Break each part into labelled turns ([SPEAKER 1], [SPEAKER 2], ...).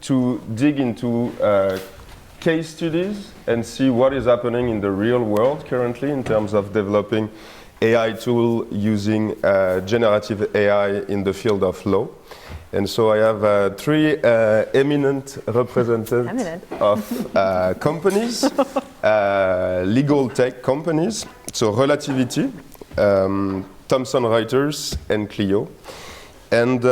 [SPEAKER 1] to dig into case studies and see what is happening in the real world currently in terms of developing AI tool using generative AI in the field of law. And so I have three eminent representatives of companies, legal tech companies, so Relativity, Thomson Reuters, and Clio. And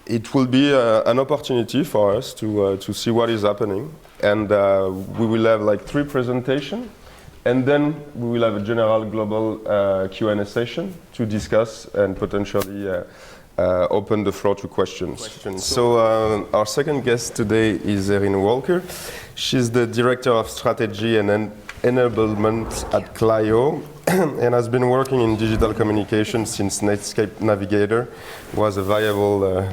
[SPEAKER 1] it will be an opportunity for us to see what is happening. And we will have like 3 presentations. And then we will have a general global Q&A session to discuss and potentially open the floor to questions. So our second guest today is Erin Walker. She's the Director of Strategy and Enablement at Clio and has been working in digital communication since Netscape Navigator was a viable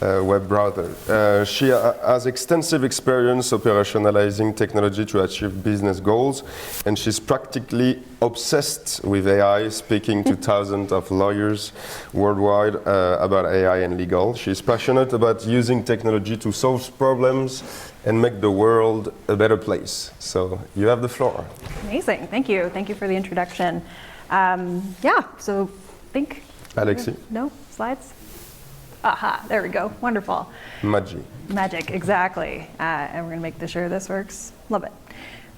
[SPEAKER 1] web browser. She has extensive experience operationalizing technology to achieve business goals, and she's practically obsessed with AI, speaking to thousands of lawyers worldwide about AI and legal. She's passionate about using technology to solve problems and make the world a better place. So you have the floor.
[SPEAKER 2] Amazing, thank you. Thank you for the introduction. So think.
[SPEAKER 1] Alexi?
[SPEAKER 2] No, slides? Aha, there we go, wonderful.
[SPEAKER 1] Magic,
[SPEAKER 2] exactly. And we're gonna make sure this works. Love it.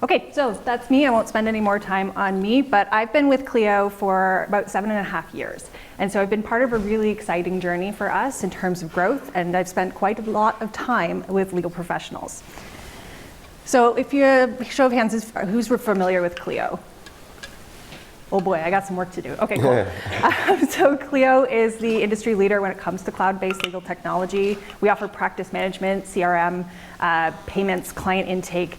[SPEAKER 2] Okay, so that's me. I won't spend any more time on me, but I've been with Clio for about 7.5 years. And so I've been part of a really exciting journey for us in terms of growth, and I've spent quite a lot of time with legal professionals. So if you, show of hands, who's familiar with Clio? Oh boy, I got some work to do. Okay, cool. So Clio is the industry leader when it comes to cloud-based legal technology. We offer practice management, CRM, payments, client intake,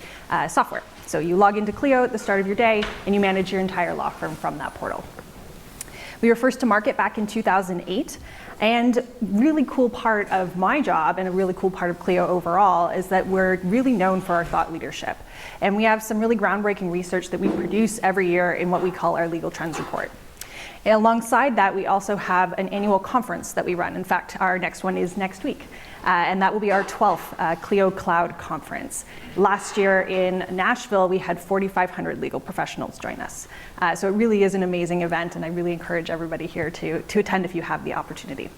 [SPEAKER 2] software. So you log into Clio at the start of your day and you manage your entire law firm from that portal. We were first to market back in 2008. And really cool part of my job and a really cool part of Clio overall is that we're really known for our thought leadership. And we have some really groundbreaking research that we produce every year in what we call our Legal Trends Report. And alongside that, we also have an annual conference that we run. In fact, our next one is next week. And that will be our 12th Clio Cloud Conference. Last year in Nashville, we had 4,500 legal professionals join us. So it really is an amazing event, and I really encourage everybody here to attend if you have the opportunity.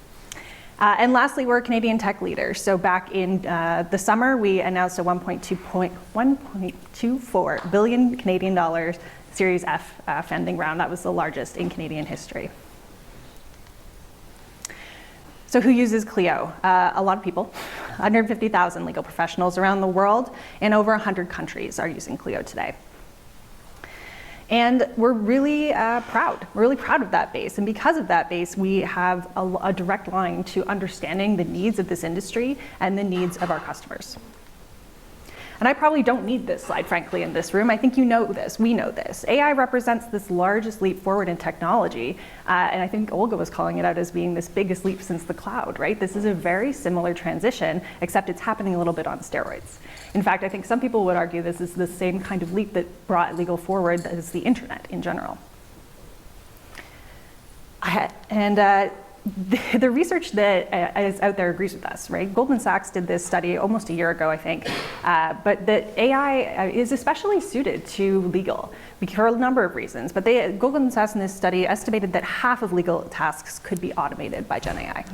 [SPEAKER 2] And lastly, we're a Canadian tech leader. So back in the summer, we announced a 1.24 billion Canadian dollars Series F funding round. That was the largest in Canadian history. So who uses Clio? A lot of people. 150,000 legal professionals around the world, and over 100 countries are using Clio today. And we're really proud. We're really proud of that base. And because of that base, we have a direct line to understanding the needs of this industry and the needs of our customers. And I probably don't need this slide, frankly, in this room. I think you know this, we know this. AI represents this largest leap forward in technology. And I think Olga was calling it out as being this biggest leap since the cloud, right? This is a very similar transition, except it's happening a little bit on steroids. In fact, I think some people would argue this is the same kind of leap that brought legal forward as the internet in general. The research that is out there agrees with us, right? Goldman Sachs did this study almost a year ago, I think. But that AI is especially suited to legal for a number of reasons. But Goldman Sachs in this study estimated that half of legal tasks could be automated by Gen AI.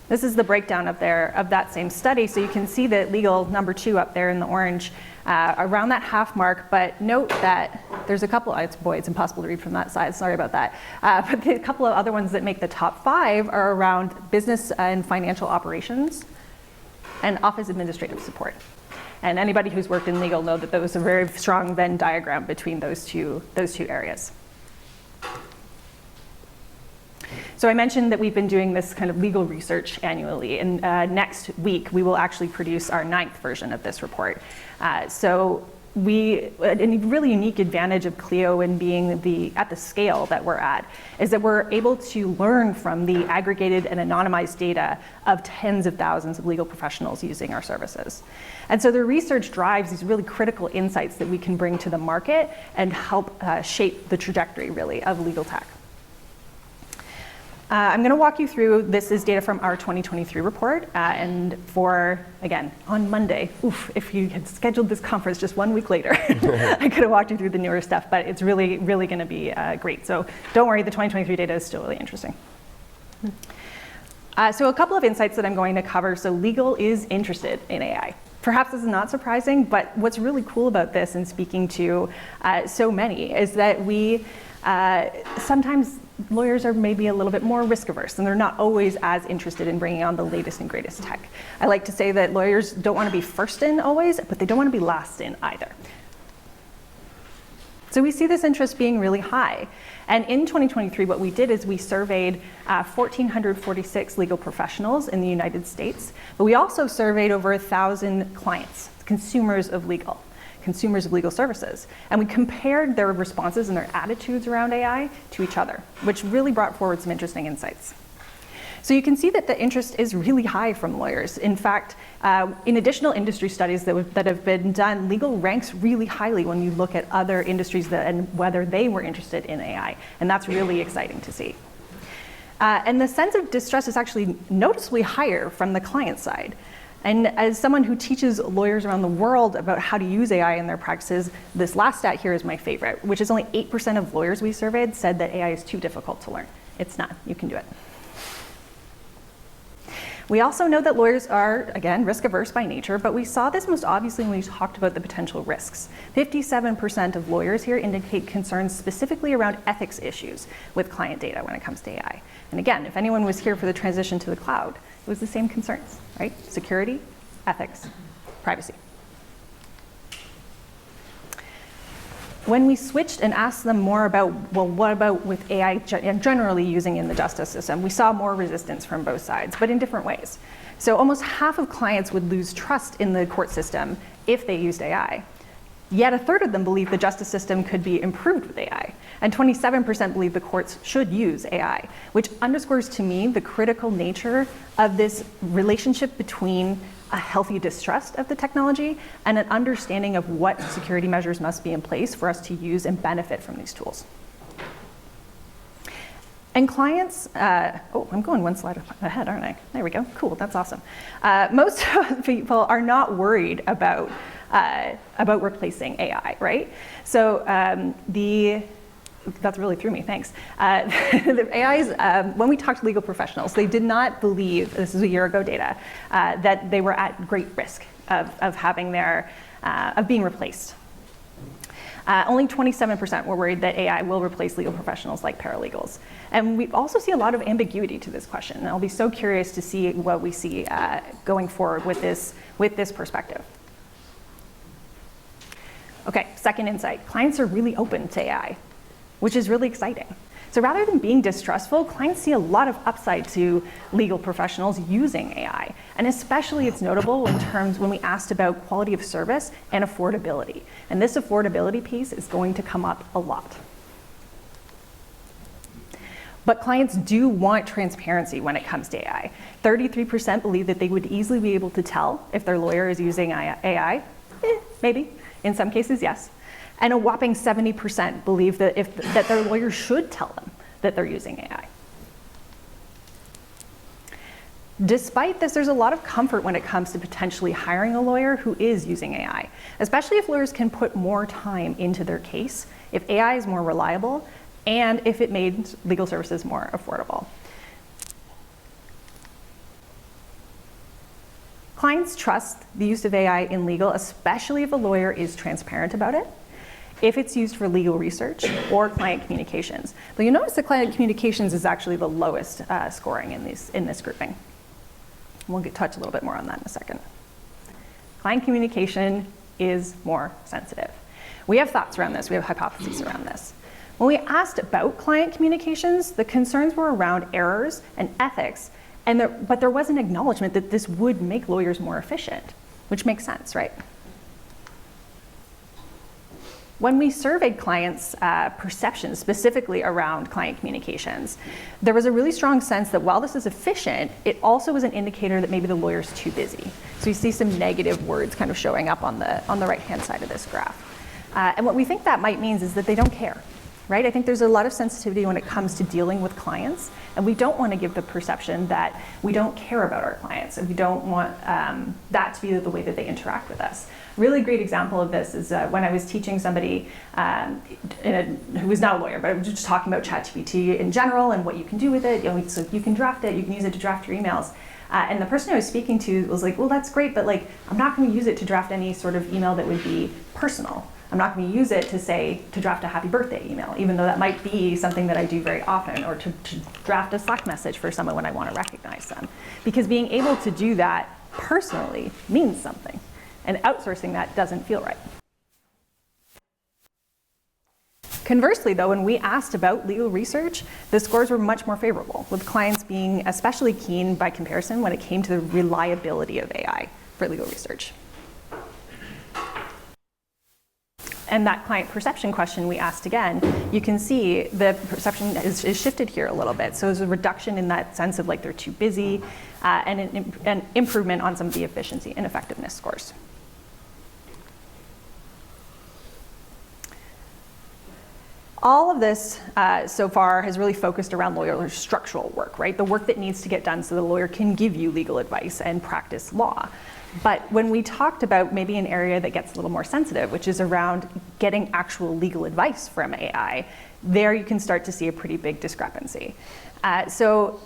[SPEAKER 2] This is the breakdown of that same study. So you can see that legal, number 2 up there in the orange, around that half mark, but note that there's a couple, it's impossible to read from that side, sorry about that. But a couple of other ones that make the top 5 are around business and financial operations and office administrative support. And anybody who's worked in legal know that there was a very strong Venn diagram between those two areas. So I mentioned that we've been doing this kind of legal research annually, and next week we will actually produce our 9th version of this report. So a really unique advantage of Clio in being at the scale that we're at is that we're able to learn from the aggregated and anonymized data of tens of thousands of legal professionals using our services. And so the research drives these really critical insights that we can bring to the market and help shape the trajectory, really, of legal tech. I'm going to walk you through, this is data from our 2023 report, and for, again, on Monday, if you had scheduled this conference just 1 week later, I could have walked you through the newer stuff, but it's really, really going to be great. So don't worry, the 2023 data is still really interesting. So a couple of insights that I'm going to cover. So legal is interested in AI. Perhaps this is not surprising, but what's really cool about this and speaking to so many is that we sometimes lawyers are maybe a little bit more risk averse and they're not always as interested in bringing on the latest and greatest tech. I like to say that lawyers don't want to be first in always, but they don't want to be last in either. So we see this interest being really high. And in 2023, what we did is we surveyed 1,446 legal professionals in the United States, but we also surveyed over 1,000 clients, consumers of legal services. And we compared their responses and their attitudes around AI to each other, which really brought forward some interesting insights. So you can see that the interest is really high from lawyers. In fact, in additional industry studies that have been done, legal ranks really highly when you look at other industries and whether they were interested in AI. And that's really exciting to see. And the sense of distrust is actually noticeably higher from the client side. And as someone who teaches lawyers around the world about how to use AI in their practices, this last stat here is my favorite, which is only 8% of lawyers we surveyed said that AI is too difficult to learn. It's not, you can do it. We also know that lawyers are, again, risk averse by nature, but we saw this most obviously when we talked about the potential risks. 57% of lawyers here indicate concerns specifically around ethics issues with client data when it comes to AI. And again, if anyone was here for the transition to the cloud, it was the same concerns, right? Security, ethics, privacy. When we switched and asked them more about, well, what about with AI generally using in the justice system, we saw more resistance from both sides, but in different ways. So almost half of clients would lose trust in the court system if they used AI. Yet a third of them believe the justice system could be improved with AI. And 27% believe the courts should use AI, which underscores to me the critical nature of this relationship between a healthy distrust of the technology and an understanding of what security measures must be in place for us to use and benefit from these tools. And clients, I'm going one slide ahead, aren't I? There we go, cool, that's awesome. Most people are not worried about replacing AI, right? So that really threw me, thanks. The AIs, when we talked to legal professionals, they did not believe, this is a year ago data, that they were at great risk of being replaced. Only 27% were worried that AI will replace legal professionals like paralegals. And we also see a lot of ambiguity to this question. And I'll be so curious to see what we see going forward with this perspective. Okay, second insight, clients are really open to AI, which is really exciting. So rather than being distrustful, clients see a lot of upside to legal professionals using AI. And especially it's notable in terms when we asked about quality of service and affordability. And this affordability piece is going to come up a lot. But clients do want transparency when it comes to AI. 33% believe that they would easily be able to tell if their lawyer is using AI. Maybe. In some cases, yes. And a whopping 70% believe that that their lawyer should tell them that they're using AI. Despite this, there's a lot of comfort when it comes to potentially hiring a lawyer who is using AI, especially if lawyers can put more time into their case, if AI is more reliable, and if it made legal services more affordable. Clients trust the use of AI in legal, especially if a lawyer is transparent about it, if it's used for legal research or client communications. But you notice that client communications is actually the lowest scoring in this grouping. We'll touch a little bit more on that in a second. Client communication is more sensitive. We have thoughts around this, we have hypotheses around this. When we asked about client communications, the concerns were around errors and ethics, but there was an acknowledgement that this would make lawyers more efficient, which makes sense, right? When we surveyed clients' perceptions specifically around client communications, there was a really strong sense that while this is efficient, it also was an indicator that maybe the lawyer's too busy. So you see some negative words kind of showing up on the right-hand side of this graph. And what we think that might mean is that they don't care. right? I think there's a lot of sensitivity when it comes to dealing with clients, and we don't want to give the perception that we don't care about our clients, and we don't want that to be the way that they interact with us. A really great example of this is when I was teaching somebody who was not a lawyer, but I was just talking about ChatGPT in general and what you can do with it. So you can draft it, you can use it to draft your emails. And the person I was speaking to was like, well, that's great, but like, I'm not going to use it to draft any sort of email that would be personal. I'm not going to use it to draft a happy birthday email, even though that might be something that I do very often, or to draft a Slack message for someone when I want to recognize them. Because being able to do that personally means something, and outsourcing that doesn't feel right. Conversely, though, when we asked about legal research, the scores were much more favorable, with clients being especially keen by comparison when it came to the reliability of AI for legal research. And that client perception question we asked again, you can see the perception is shifted here a little bit. So there's a reduction in that sense of like they're too busy, and an improvement on some of the efficiency and effectiveness scores. All of this so far has really focused around lawyer structural work, right? The work that needs to get done so the lawyer can give you legal advice and practice law. But when we talked about maybe an area that gets a little more sensitive, which is around getting actual legal advice from AI, there you can start to see a pretty big discrepancy. So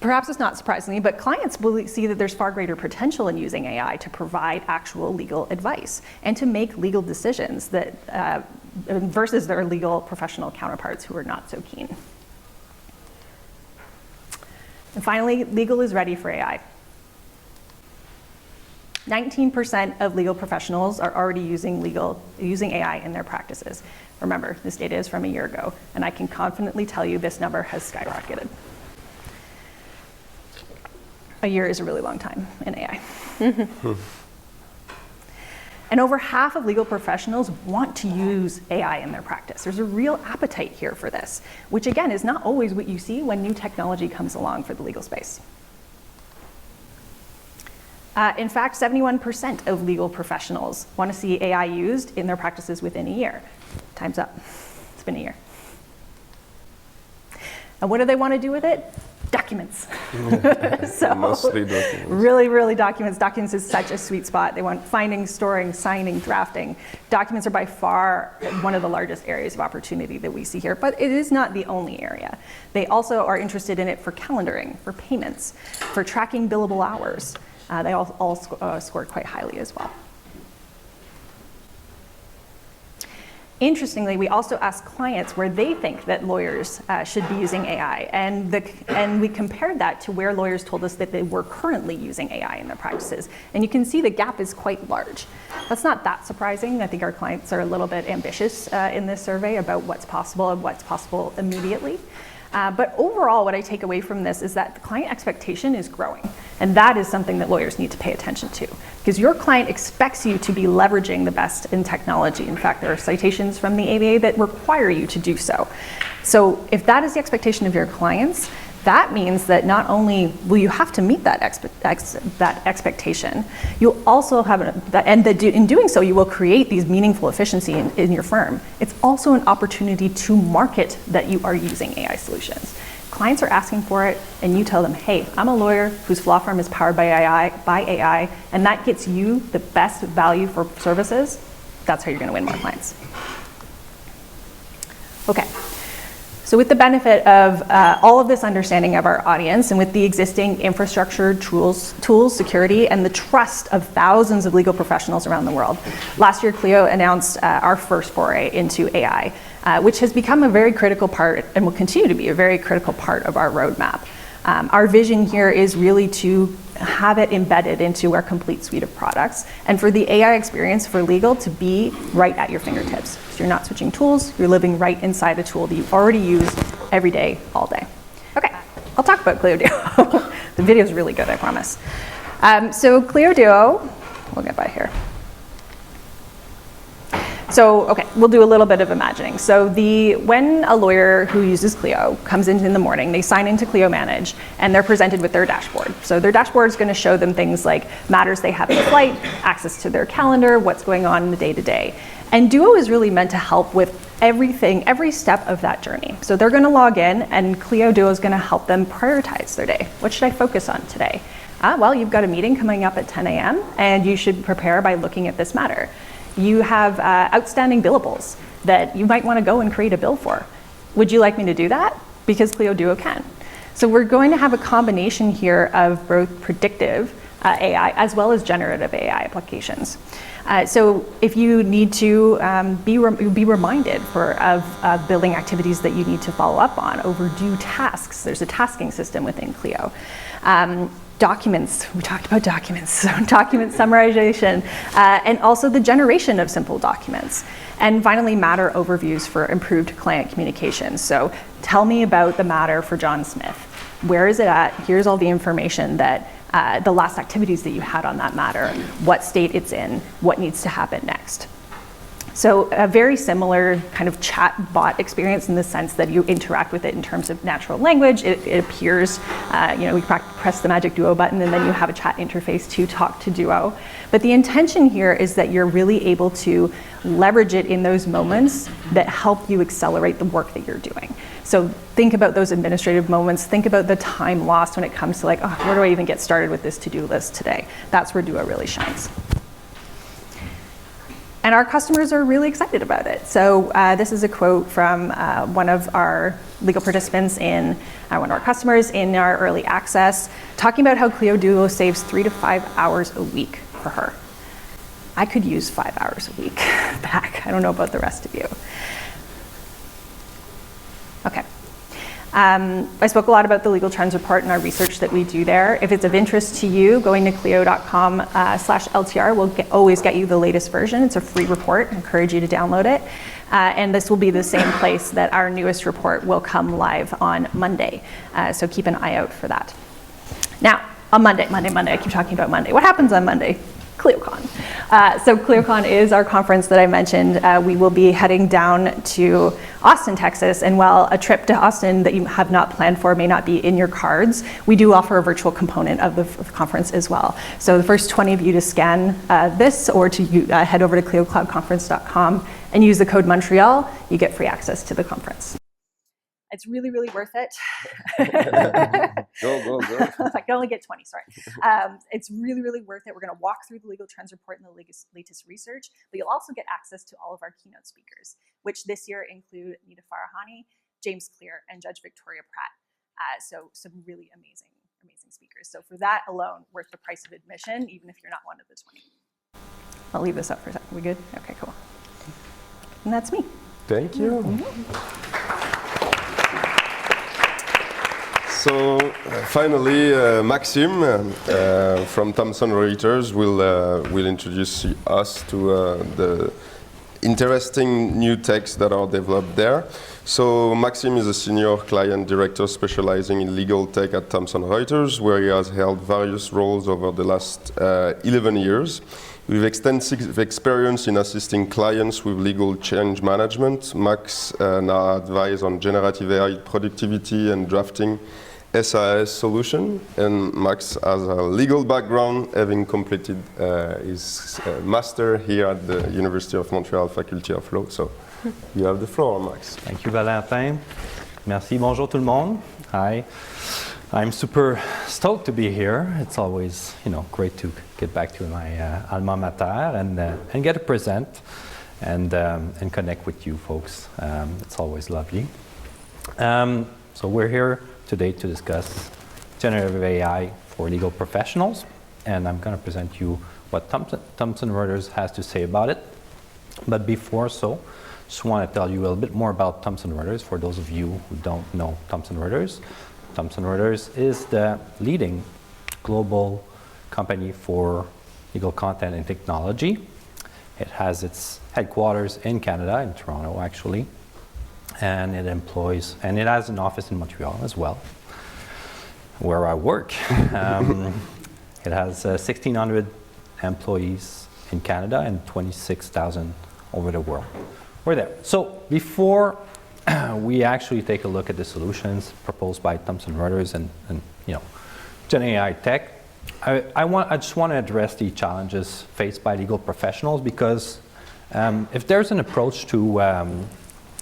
[SPEAKER 2] perhaps it's not surprisingly, but clients will see that there's far greater potential in using AI to provide actual legal advice and to make legal decisions that versus their legal professional counterparts who are not so keen. And finally, legal is ready for AI. 19% of legal professionals are already using AI in their practices. Remember, this data is from a year ago, and I can confidently tell you this number has skyrocketed. A year is a really long time in AI. And over half of legal professionals want to use AI in their practice. There's a real appetite here for this, which again is not always what you see when new technology comes along for the legal space. In fact, 71% of legal professionals want to see AI used in their practices within a year. Time's up. It's been a year. And what do they want to do with it? Documents. So
[SPEAKER 1] mostly documents.
[SPEAKER 2] Really documents. Documents is such a sweet spot. They want finding, storing, signing, drafting. Documents are by far one of the largest areas of opportunity that we see here, but it is not the only area. They also are interested in it for calendaring, for payments, for tracking billable hours. They all scored quite highly as well. Interestingly, we also asked clients where they think that lawyers should be using AI, and we compared that to where lawyers told us that they were currently using AI in their practices. And you can see the gap is quite large. That's not that surprising. I think our clients are a little bit ambitious in this survey about what's possible and what's possible immediately. But overall, what I take away from this is that the client expectation is growing. And that is something that lawyers need to pay attention to. Because your client expects you to be leveraging the best in technology. In fact, there are citations from the ABA that require you to do so. So if that is the expectation of your clients, that means that not only will you have to meet that expectation, you'll also have, in doing so, you will create these meaningful efficiency in your firm. It's also an opportunity to market that you are using AI solutions. Clients are asking for it, and you tell them, hey, I'm a lawyer whose law firm is powered by AI, and that gets you the best value for services. That's how you're going to win more clients. Okay. So with the benefit of all of this understanding of our audience and with the existing infrastructure, tools, security, and the trust of thousands of legal professionals around the world, last year Clio announced our first foray into AI, which has become a very critical part and will continue to be a very critical part of our roadmap. Our vision here is really to have it embedded into our complete suite of products, and for the AI experience for legal to be right at your fingertips. So you're not switching tools, you're living right inside a tool that you already use every day, all day. Okay, I'll talk about Clio Duo. The video is really good, I promise. So Clio Duo, we'll get by here. So, okay, we'll do a little bit of imagining. So when a lawyer who uses Clio comes in the morning, they sign into Clio Manage, and they're presented with their dashboard. So their dashboard is going to show them things like matters they have in flight, access to their calendar, what's going on in the day-to-day. And Duo is really meant to help with every step of that journey. So they're going to log in, and Clio Duo is going to help them prioritize their day. What should I focus on today? Well, you've got a meeting coming up at 10 a.m., and you should prepare by looking at this matter. You have outstanding billables that you might want to go and create a bill for. Would you like me to do that? Because Clio Duo can. So we're going to have a combination here of both predictive AI as well as generative AI applications. So if you need to be reminded of building activities that you need to follow up on, overdue tasks, there's a tasking system within Clio. Documents, we talked about documents, so document summarization, and also the generation of simple documents. And finally, matter overviews for improved client communication. So tell me about the matter for John Smith. Where is it at? Here's all the information that the last activities that you had on that matter, what state it's in, what needs to happen next. So a very similar kind of chat bot experience in the sense that you interact with it in terms of natural language. It appears, we press the magic Duo button and then you have a chat interface to talk to Duo. But the intention here is that you're really able to leverage it in those moments that help you accelerate the work that you're doing. So think about those administrative moments. Think about the time lost when it comes to where do I even get started with this to-do list today? That's where Duo really shines. And our customers are really excited about it. So this is a quote from one of our legal participants in one of our customers in our early access, talking about how Clio Duo saves 3 to 5 hours a week for her. I could use 5 hours a week back. I don't know about the rest of you. Okay. I spoke a lot about the Legal Trends Report and our research that we do there. If it's of interest to you, going to clio.com/LTR will always get you the latest version. It's a free report. I encourage you to download it. And this will be the same place that our newest report will come live on Monday. So keep an eye out for that. Now, on Monday, I keep talking about Monday. What happens on Monday? ClioCon. So ClioCon is our conference that I mentioned. We will be heading down to Austin, Texas, and while a trip to Austin that you have not planned for may not be in your cards, we do offer a virtual component of the conference as well. So the first 20 of you to scan this or to head over to cliocloudconference.com and use the code Montreal, you get free access to the conference. It's really, really worth it.
[SPEAKER 1] Go.
[SPEAKER 2] I can only get 20, sorry. It's really, really worth it. We're going to walk through the Legal Trends Report and the latest research, but you'll also get access to all of our keynote speakers, which this year include Nita Farahani, James Clear, and Judge Victoria Pratt. So some really amazing speakers. So for that alone, worth the price of admission, even if you're not one of the 20. I'll leave this up for a second. We good? Okay, cool. And that's me.
[SPEAKER 1] Thank you. So finally, Maxime from Thomson Reuters will introduce us to the interesting new techs that are developed there. So Maxime is a senior client director specializing in legal tech at Thomson Reuters, where he has held various roles over the last 11 years. With extensive experience in assisting clients with legal change management, Max now advises on generative AI productivity and drafting SaaS solution, and Max has a legal background, having completed his master here at the University of Montreal Faculty of Law. So you have the floor, Max.
[SPEAKER 3] Thank you, Valentin. Merci, bonjour tout le monde. Hi. I'm super stoked to be here. It's always, great to get back to my alma mater and get to present and connect with you folks. It's always lovely. So we're here today to discuss generative AI for legal professionals, and I'm going to present you what Thomson Reuters has to say about it. But before so, just want to tell you a little bit more about Thomson Reuters for those of you who don't know Thomson Reuters. Thomson Reuters is the leading global company for legal content and technology. It has its headquarters in Canada, in Toronto actually, and it has an office in Montreal as well, where I work. It has 1,600 employees in Canada and 26,000 over the world. We're there. So before we actually take a look at the solutions proposed by Thomson Reuters and Gen AI tech, I just want to address the challenges faced by legal professionals, because if there's an approach to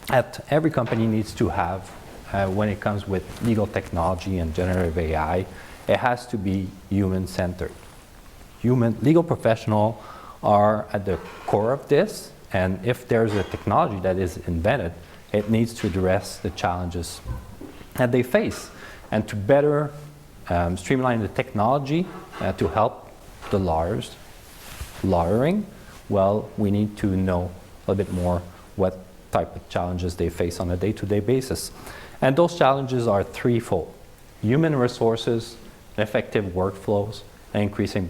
[SPEAKER 3] that every company needs to have when it comes with legal technology and generative AI. It has to be human-centered. Legal professionals are at the core of this, and if there's a technology that is invented, it needs to address the challenges that they face. And to better streamline the technology to help the lawyering, well, we need to know a little bit more what type of challenges they face on a day-to-day basis. And those challenges are threefold: human resources, effective workflows, and increasing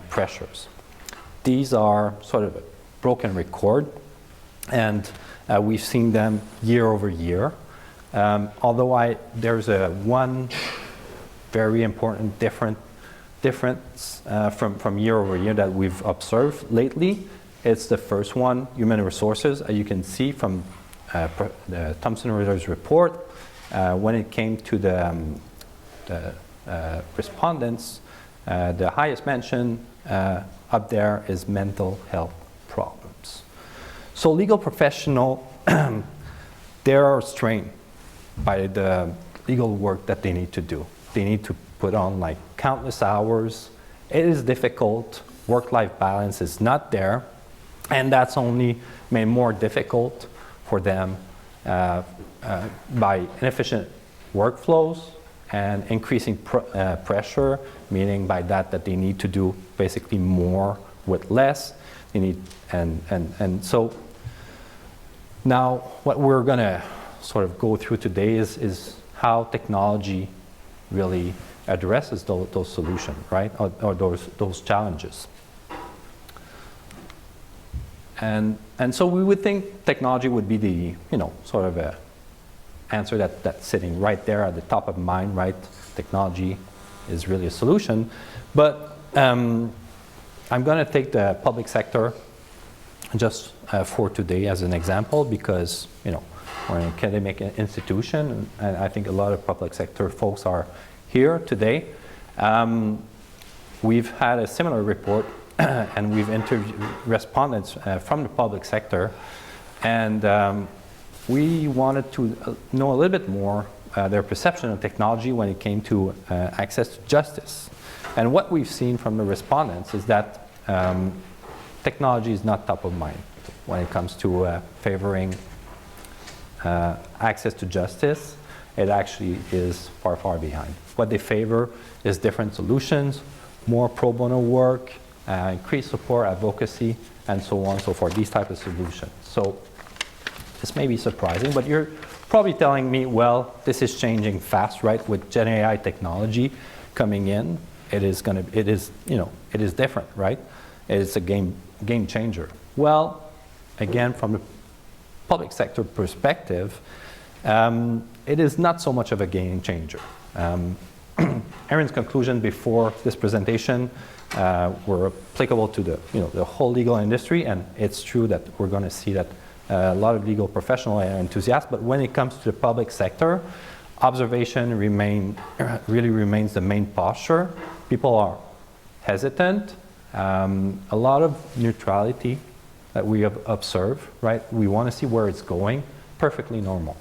[SPEAKER 3] pressures. These are sort of a broken record, and we've seen them year over year. Although there's one very important difference from year over year that we've observed lately. It's the first one, human resources. You can see from the Thomson Reuters report, when it came to the respondents, the highest mention up there is mental health problems. So legal professionals, they are strained by the legal work that they need to do. They need to put on like countless hours. It is difficult. Work-life balance is not there. And that's only made more difficult for them by inefficient workflows and increasing pressure, meaning by that they need to do basically more with less. They need, and so now what we're going to sort of go through today is how technology really addresses those solutions, right, or those challenges. And so we would think technology would be the, sort of a answer that's sitting right there at the top of mind, right? Technology is really a solution. But I'm going to take the public sector just for today as an example because, we're an academic institution, and I think a lot of public sector folks are here today. We've had a similar report and we've interviewed respondents from the public sector, and we wanted to know a little bit more their perception of technology when it came to access to justice. And what we've seen from the respondents is that technology is not top of mind when it comes to favoring access to justice. It actually is far, far behind. What they favor is different solutions, more pro bono work, increased support, advocacy, and so on and so forth, these types of solutions. So this may be surprising, but you're probably telling me, well, this is changing fast, right? With Gen AI technology coming in, it is different, right? It is a game changer. Well, again, from the public sector perspective, it is not so much of a game changer. Erin's conclusion before this presentation were applicable to the whole legal industry, and it's true that we're going to see that a lot of legal professionals are enthusiastic, but when it comes to the public sector, observation really remains the main posture. People are hesitant. A lot of neutrality that we have observed, right? We want to see where it's going, perfectly normal.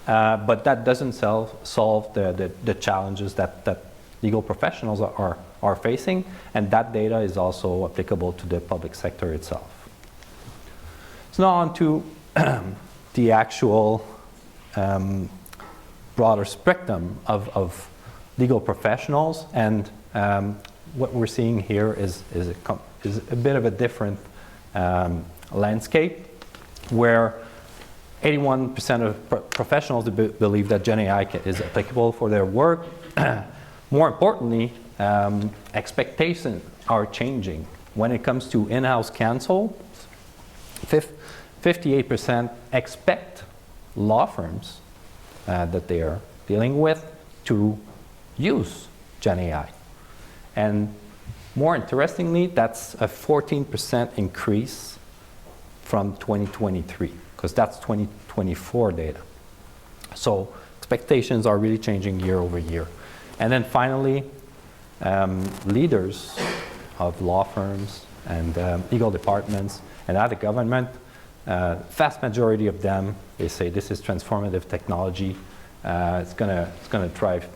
[SPEAKER 3] But that doesn't solve the challenges that legal professionals are facing, and that data is also applicable to the public sector itself. So now on to the actual broader spectrum of legal professionals, and what we're seeing here is a bit of a different landscape, where 81% of professionals believe that Gen AI is applicable for their work. More importantly, expectations are changing. When it comes to in-house counsel, 58% expect law firms that they are dealing with to use Gen AI. And more interestingly, that's a 14% increase from 2023, because that's 2024 data. So expectations are really changing year over year. And then finally, leaders of law firms and legal departments and other government Vast majority of them, they say this is transformative technology. It's gonna drive.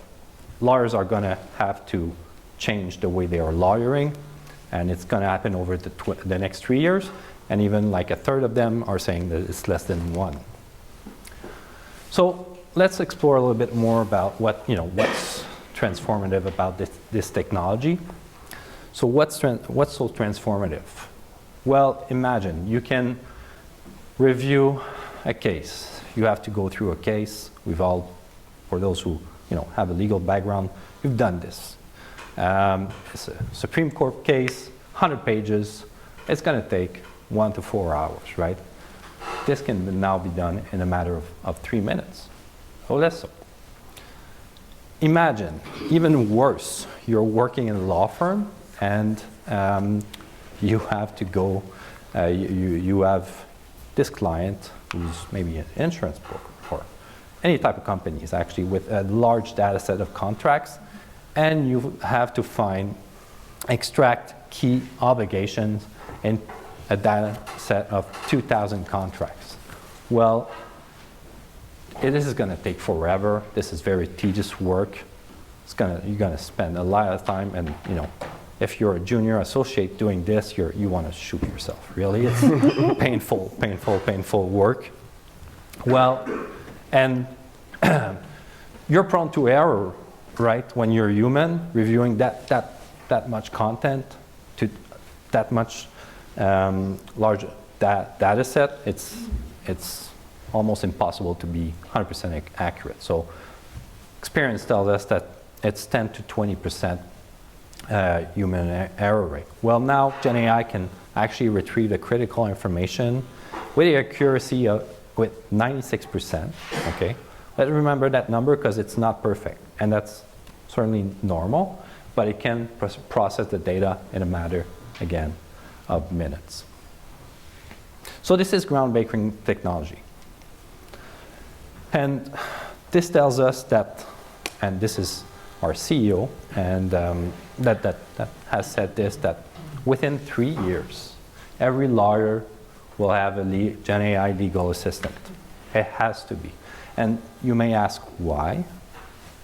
[SPEAKER 3] Lawyers are gonna have to change the way they are lawyering, and it's gonna happen over the next 3 years. And even like a third of them are saying that it's less than 1. So let's explore a little bit more about what's transformative about this technology. So what's so transformative? Well, imagine you can review a case. You have to go through a case. We've all, for those who have a legal background, you've done this. It's a Supreme Court case, 100 pages. It's going to take 1 to 4 hours, right? This can now be done in a matter of 3 minutes, or less so. Imagine, even worse, you're working in a law firm and you have to go, you have this client who's maybe an insurance broker or any type of companies actually with a large data set of contracts, and you have to extract key obligations in a data set of 2,000 contracts. Well, this is going to take forever. This is very tedious work. You're going to spend a lot of time, and if you're a junior associate doing this, you want to shoot yourself. Really, it's painful work. Well, and you're prone to error, right? When you're human, reviewing that much content to that much large data set, it's almost impossible to be 100% accurate. So experience tells us that it's 10 to 20% human error rate. Well, now Gen AI can actually retrieve the critical information with the accuracy with 96%. Okay, let's remember that number because it's not perfect, and that's certainly normal, but it can process the data in a matter, again, of minutes. So this is groundbreaking technology. And this tells us that, and this is our CEO, and that has said this, that within 3 years, every lawyer will have a Gen AI legal assistant. It has to be. And you may ask why?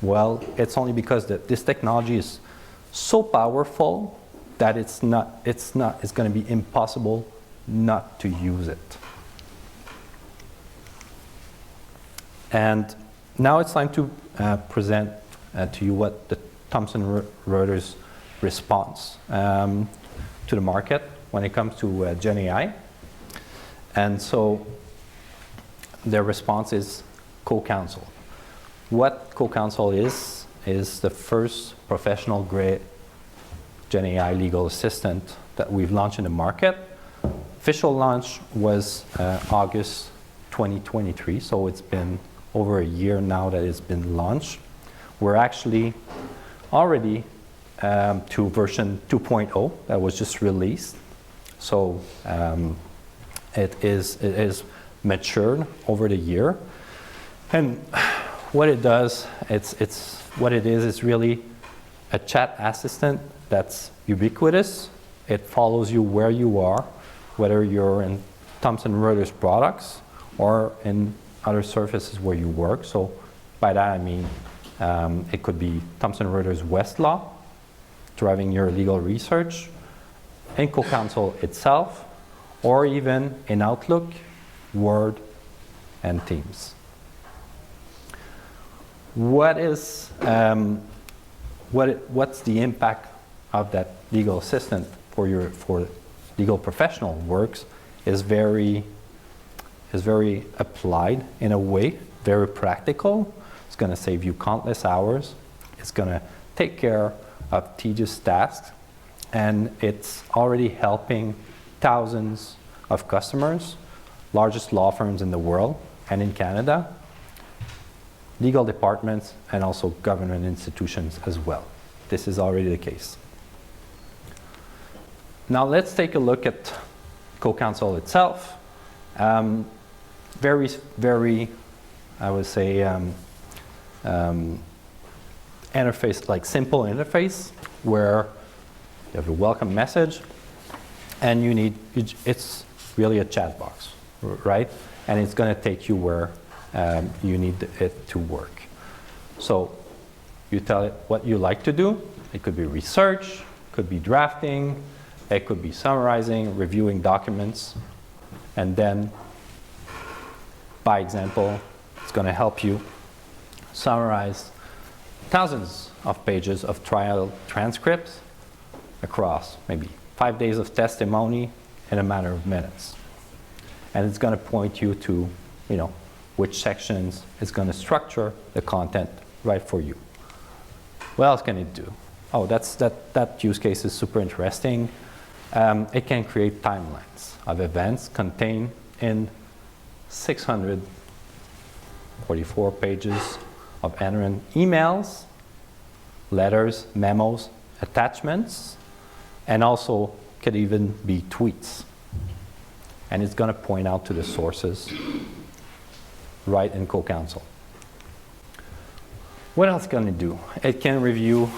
[SPEAKER 3] Well, it's only because this technology is so powerful that it's going to be impossible not to use it. And now it's time to present to you what the Thomson Reuters response to the market when it comes to Gen AI. And so their response is co-counsel. What co-counsel is the first professional grade Gen AI legal assistant that we've launched in the market. Official launch was August 2023, so it's been over a year now that it's been launched. We're actually already to version 2.0 that was just released. So it is matured over the year. And what it does, it's really a chat assistant that's ubiquitous. It follows you where you are, whether you're in Thomson Reuters products or in other surfaces where you work. So by that I mean it could be Thomson Reuters Westlaw, driving your legal research, in co-counsel itself, or even in Outlook, Word, and Teams. What's the impact of that legal assistant for legal professional works is very applied in a way, very practical. It's going to save you countless hours. It's going to take care of tedious tasks, and it's already helping thousands of customers, largest law firms in the world and in Canada, legal departments, and also government institutions as well. This is already the case. Now let's take a look at co-counsel itself. Very, I would say, interface, like simple interface, where you have a welcome message, and it's really a chat box, right? And it's going to take you where you need it to work. So you tell it what you like to do. It could be research, could be drafting, it could be summarizing, reviewing documents, and then, by example, it's going to help you summarize thousands of pages of trial transcripts across maybe 5 days of testimony in a matter of minutes. And it's going to point you to, which sections it's going to structure the content right for you. What else can it do? Oh, that use case is super interesting. It can create timelines of events contained in 644 pages of Erin emails, letters, memos, attachments, and also could even be tweets. And it's going to point out to the sources right in CoCounsel. What else can it do? It can review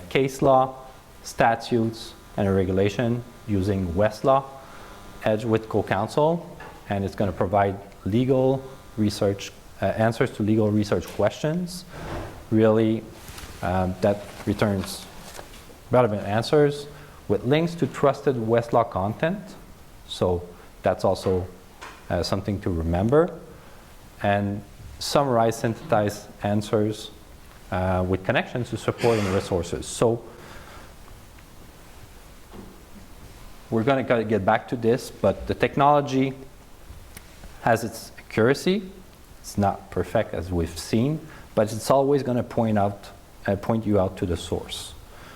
[SPEAKER 3] case law, statutes, and regulation using Westlaw Edge with CoCounsel, and it's going to provide legal research answers to legal research questions, really that returns relevant answers with links to trusted Westlaw content. So that's also something to remember. And summarize, synthesize answers with connections to supporting resources. So we're going to get back to this, but the technology has its accuracy. It's not perfect as we've seen, but it's always going to point you out to the source.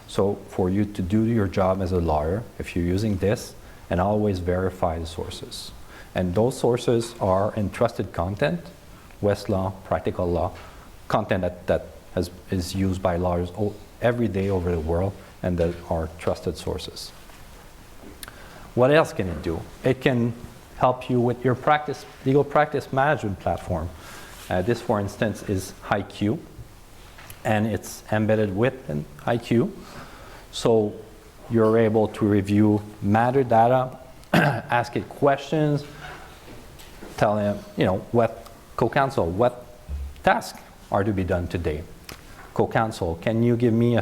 [SPEAKER 3] So for you to do your job as a lawyer, if you're using this, and always verify the sources. And those sources are in trusted content, Westlaw, practical law, content that is used by lawyers every day over the world, and that are trusted sources. What else can it do? It can help you with your legal practice management platform. This, for instance, is IQ, and it's embedded with an IQ. So you're able to review matter data, ask it questions, tell them, what CoCounsel, what tasks are to be done today. CoCounsel, can you give me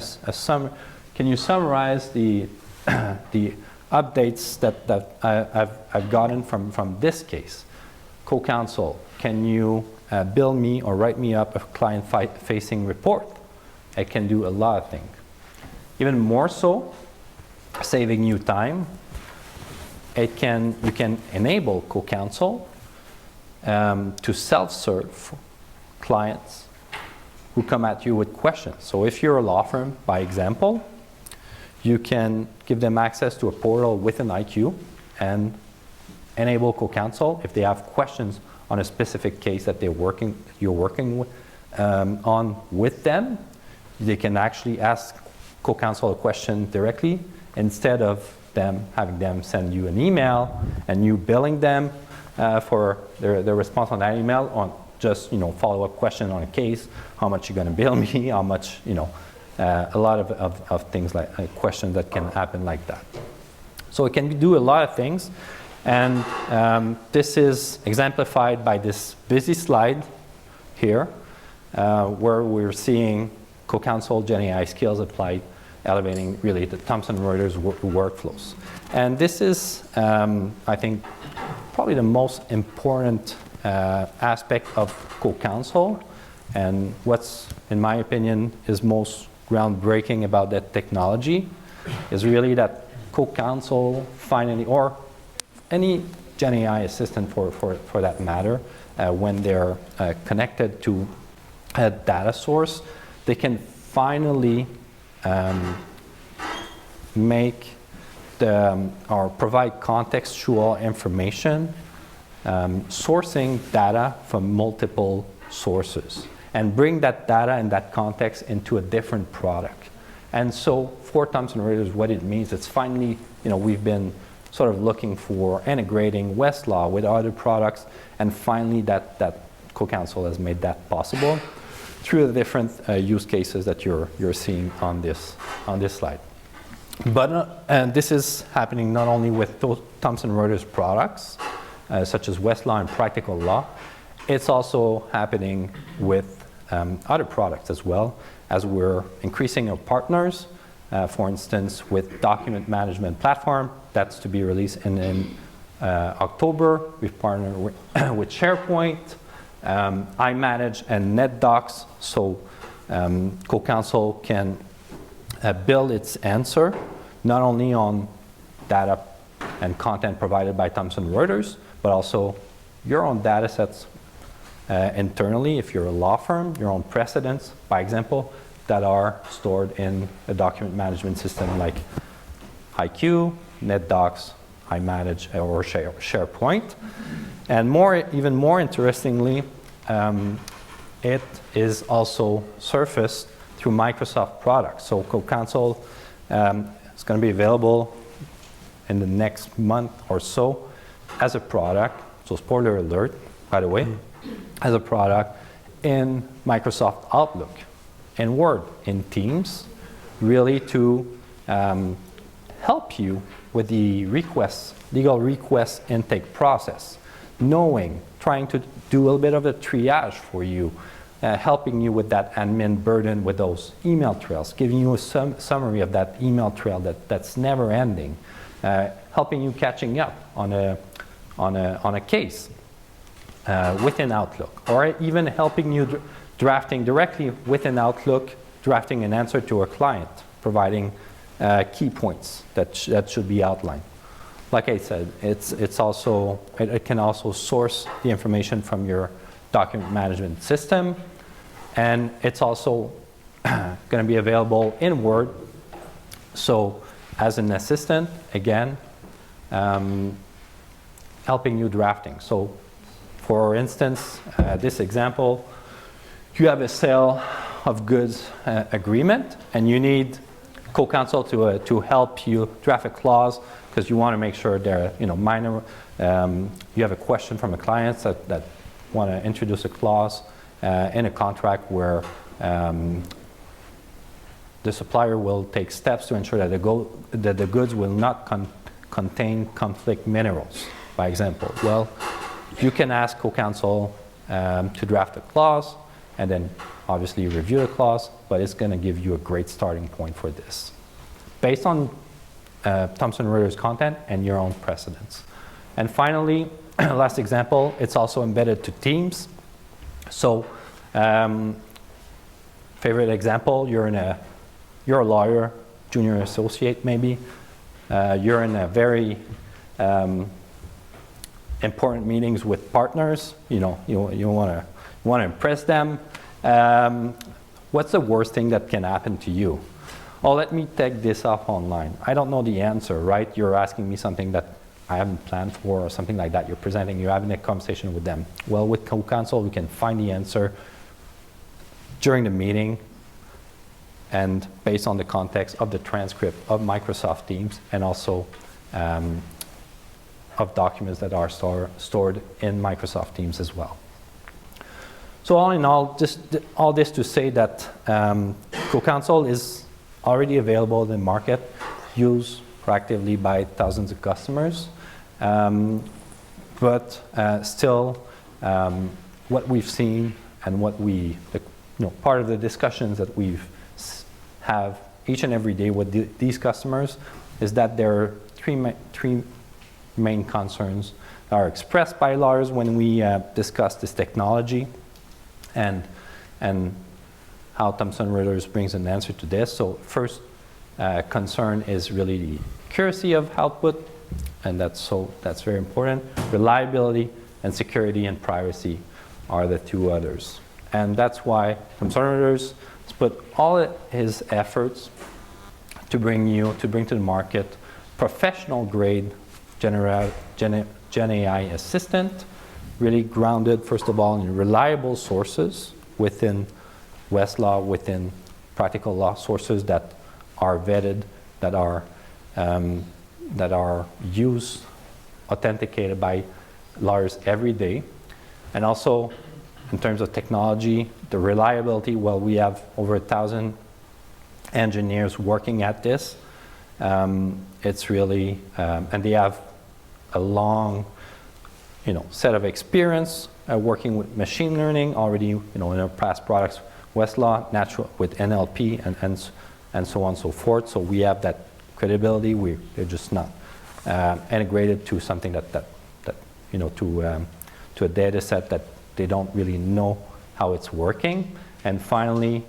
[SPEAKER 3] can you summarize the the updates that I've gotten from this case? CoCounsel, can you build me or write me up a client-facing report? It can do a lot of things. Even more so, saving you time, you can enable CoCounsel to self-serve clients who come at you with questions. So if you're a law firm, by example, you can give them access to a portal with an IQ and enable CoCounsel if they have questions on a specific case that you're working on with them. They can actually ask CoCounsel a question directly instead of having them send you an email and you billing them for their response on that email on just follow-up question on a case. How much you're going to bill me? How much a lot of things like questions that can happen like that. So it can do a lot of things, and this is exemplified by this busy slide here, where we're seeing CoCounsel GenAI skills applied, elevating really the Thomson Reuters workflows. And this is, I think, probably the most important aspect of CoCounsel, and what's, in my opinion, is most groundbreaking about that technology is really that CoCounsel finally, or any GenAI assistant for that matter, when they're connected to a data source, they can finally make or provide contextual information, sourcing data from multiple sources, and bring that data and that context into a different product. And so for Thomson Reuters, what it means, it's finally, we've been sort of looking for integrating Westlaw with other products, and finally that CoCounsel has made that possible through the different use cases that you're seeing on this slide. But and this is happening not only with those Thomson Reuters products, such as Westlaw and Practical Law. It's also happening with other products as well, as we're increasing our partners. For instance, with document management platform, that's to be released in October. We've partnered with SharePoint, iManage, and NetDocs, so CoCounsel can build its answer not only on data and content provided by Thomson Reuters, but also your own data sets internally, if you're a law firm, your own precedents, by example, that are stored in a document management system like IQ, NetDocs, iManage, or SharePoint. And even more interestingly, it is also surfaced through Microsoft products. So CoCounsel is going to be available in the next month or so as a product. So spoiler alert, by the way, as a product in Microsoft Outlook, in Word, in Teams, really to help you with the legal request intake process, trying to do a little bit of a triage for you, helping you with that admin burden with those email trails, giving you a summary of that email trail that's never ending, helping you catching up on a case within Outlook, or even helping you drafting directly within Outlook, drafting an answer to a client, providing key points that should be outlined. Like I said, it can also source the information from your document management system, and it's also going to be available in Word. So as an assistant, again, helping you drafting. So for instance, this example, you have a sale of goods agreement, and you need CoCounsel to help you draft a clause because you want to make sure they're minor. You have a question from a client that want to introduce a clause in a contract where the supplier will take steps to ensure that the goods will not contain conflict minerals, by example. Well, you can ask CoCounsel to draft a clause and then obviously review the clause, but it's going to give you a great starting point for this based on Thomson Reuters content and your own precedents. And finally, last example, it's also embedded to Teams. So favorite example, you're a lawyer, junior associate maybe. You're in a very important meetings with partners. You want to impress them. What's the worst thing that can happen to you? Oh, let me take this off online. I don't know the answer, right? You're asking me something that I haven't planned for or something like that. You're having a conversation with them. Well, with CoCounsel, we can find the answer during the meeting and based on the context of the transcript of Microsoft Teams and also of documents that are stored in Microsoft Teams as well. So all in all, just all this to say that CoCounsel is already available in the market, used proactively by thousands of customers, but still what we've seen and what part of the discussions that we have each and every day with these customers is that there are three main concerns that are expressed by lawyers when we discuss this technology and how Thomson Reuters brings an answer to this. So first concern is really the accuracy of output, and that's very important. Reliability and security and privacy are the two others. And that's why Thomson Reuters has put all his efforts to bring to the market professional grade Gen AI assistant, really grounded, first of all, in reliable sources within Westlaw, within Practical Law, sources that are vetted, that are used, authenticated by lawyers every day. And also, in terms of technology, the reliability, well, we have over 1,000 engineers working at this. It's really, and they have a long set of experience working with machine learning already, in our past products, Westlaw, natural with NLP, and so on and so forth. So we have that credibility. They're just not integrated to something that to a data set that they don't really know how it's working. And finally,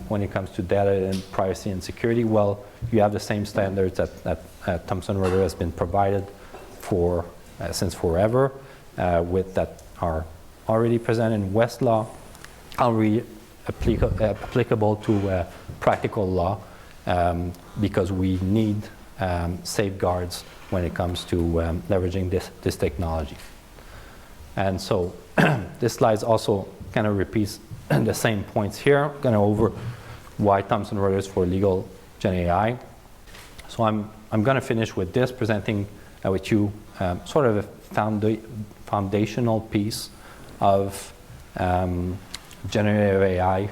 [SPEAKER 3] when it comes to data and privacy and security, well, you have the same standards that Thomson Reuters has been provided for since forever, with that are already present in Westlaw, already applicable to practical law, because we need safeguards when it comes to leveraging this technology. And so this slide also kind of repeats the same points here, kind of over why Thomson Reuters for legal Gen AI. So I'm going to finish with this, presenting with you sort of a foundational piece of generative AI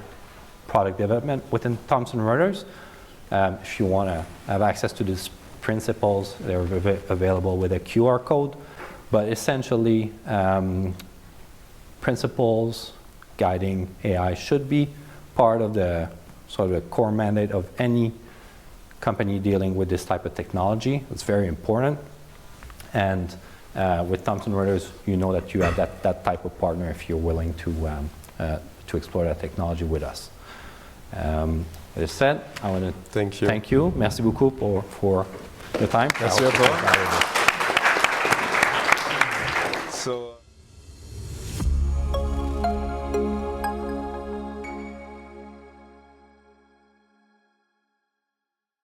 [SPEAKER 3] product development within Thomson Reuters. If you want to have access to these principles, they're available with a QR code. But essentially, principles guiding AI should be part of the sort of the core mandate of any company dealing with this type of technology. It's very important. And with Thomson Reuters, you know that you have that type of partner if you're willing to explore that technology with us. That said, I want to thank you. Merci beaucoup for your time.
[SPEAKER 1] Merci à toi. So